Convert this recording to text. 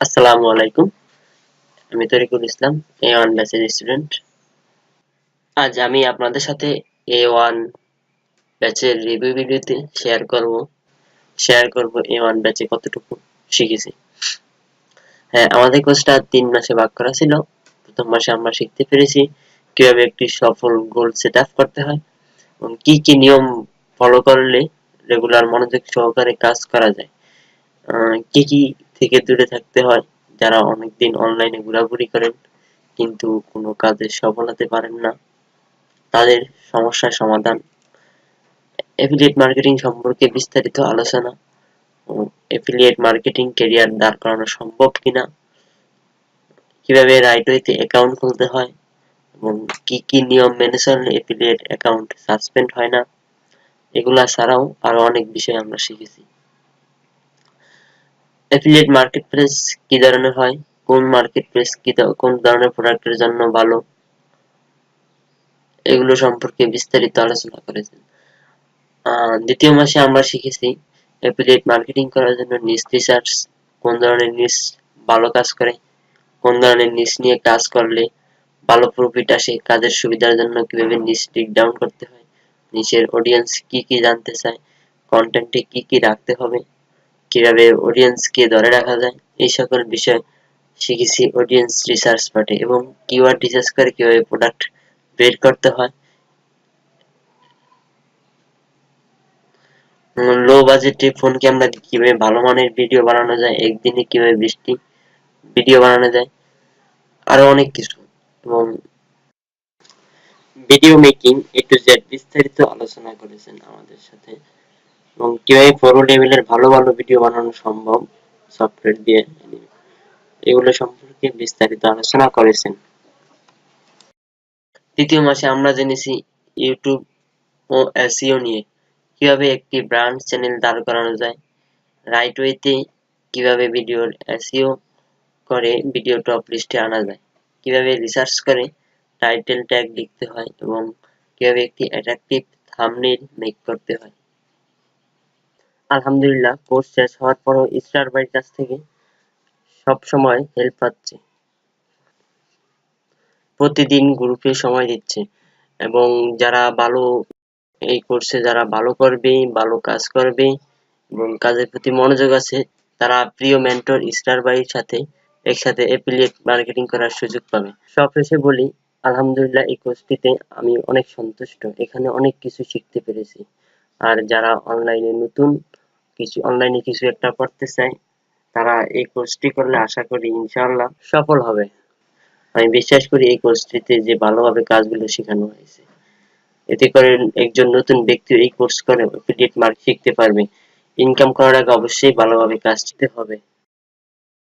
আসসালামু আলাইকুম। আমি তরিকুল ইসলাম, A1 ব্যাচের স্টুডেন্ট। আজ আমি আপনাদের সাথে A1 ব্যাচের রিভিউ ভিডিওতে শেয়ার করব A1 ব্যাচে কতটুকু শিখেছি। হ্যাঁ, আমাদের কোর্সটা 3 মাসে ভাগ করা ছিল। প্রথম মাসে আমরা শিখতে পেরেছি কিভাবে একটি সফল গোল সেট আপ করতে হয় এবং কি কি নিয়ম ফলো করলে রেগুলার মনোযোগ সহকারে কাজ করা যায়। কি কি থেকে দূরে থাকতে হয় যারা অনেকদিন অনলাইনে ঘোরাঘুরি করেন কিন্তু কোনো কাজে সফল হতে পারেন না, তাদের সমস্যার সমাধান, এফিলিয়েট মার্কেটিং সম্পর্কে বিস্তারিত আলোচনা, এফিলিয়েট মার্কেটিং ক্যারিয়ার দাঁড় করানো সম্ভব কিনা, কিভাবে রাইট ওয়েতে অ্যাকাউন্ট খুলতে হয় এবং কি কি নিয়ম মেনে চললে এফিলিয়েট অ্যাকাউন্ট সাসপেন্ড হয় না, এগুলা ছাড়াও আরো অনেক বিষয় আমরা শিখেছি। এফিলিয়েট মার্কেটপ্লেস কি ধরনের হয়, কোন মার্কেটপ্লেস কোন ধরনের প্রোডাক্টের জন্য ভালো, এগুলো সম্পর্কে বিস্তারিত আলোচনা করেছেন। দ্বিতীয় মাসে আমরা শিখেছি এফিলিয়েট মার্কেটিং করার জন্য নিশ রিসার্চ, কোন ধরনের নিশ ভালো কাজ করে, কোন ধরনের নিশ নিয়ে কাজ করলে ভালো প্রফিট আসে, কাজের সুবিধার জন্য কিভাবে নিশ ডিগ ডাউন করতে হয়, নিশের অডিয়েন্স কি কি জানতে চায়, কন্টেন্টে কি কি রাখতে হবে, কিভাবে অডিয়েন্সকে ধরে রাখা যায়, এই সকল বিষয় শিখেছি অডিয়েন্স রিসার্চ পার্টে। এবং কিওয়ার্ড রিসার্চ করে কিভাবে প্রোডাক্ট বের করতে হয়, লো বাজেটে ফোন ক্যামেরা দিয়ে কিভাবে ভালো মানের ভিডিও বানানো যায়, একদিনে কিভাবে 20টি ভিডিও বানানো যায়, আরো অনেক কিছু। এবং video making A to Z বিস্তারিত আলোচনা করেছেন আমাদের সাথে এবং কিভাবে প্রো লেভেলের ভালো ভালো ভিডিও বানানো সম্ভব সফটওয়্যার দিয়ে, এগুলো সম্পর্কে বিস্তারিত আলোচনা করেছেন। তৃতীয় মাসে আমরা জেনেছি ইউটিউব ও এসইও নিয়ে, কিভাবে একটি ব্র্যান্ড চ্যানেল দাঁড় করানো যায়, রাইট ওয়েতে কিভাবে ভিডিওর এসইও করে ভিডিও টপ লিস্টে আনা যায়, কিভাবে রিসার্চ করে টাইটেল ট্যাগ লিখতে হয় এবং কিভাবে একটি অ্যাট্রাকটিভ থাম্বনেইল মেক করতে হয়। আলহামদুলিল্লাহ, কোর্স শেষ হওয়ার পরও স্টার ভাইয়ের কাছ থেকে সব সময় হেল্প পাচ্ছি। প্রতিদিন গ্রুপে সময় দিচ্ছে এবং যারা ভালো এই কোর্সে যারা ভালো করবে, ভালো কাজ করবে এবং কাজের প্রতি মনোযোগ আছে, তারা প্রিয় মেন্টর স্টার ভাইয়ের সাথে একসাথে এফিলিয়েট মার্কেটিং করার সুযোগ পাবে। সব শেষে বলি, আলহামদুলিল্লাহ এই কোর্সটিতে আমি অনেক সন্তুষ্ট, এখানে অনেক কিছু শিখতে পেরেছি। আর যারা অনলাইনে কিছু একটা করতে চায়, তারা এই কোর্সটি করলে আশা করি ইনশাআল্লাহ সফল হবে। আমি বিশ্বাস করি এই কোর্সটিতে যে ভালোভাবে কাজগুলো শেখানো হয়েছে, এতে করে একজন নতুন ব্যক্তি এই কোর্স করে এফিলিয়েট মার্কেটিং শিখতে পারবে। ইনকাম করার আগে অবশ্যই ভালোভাবে কাজ শিখতে হবে।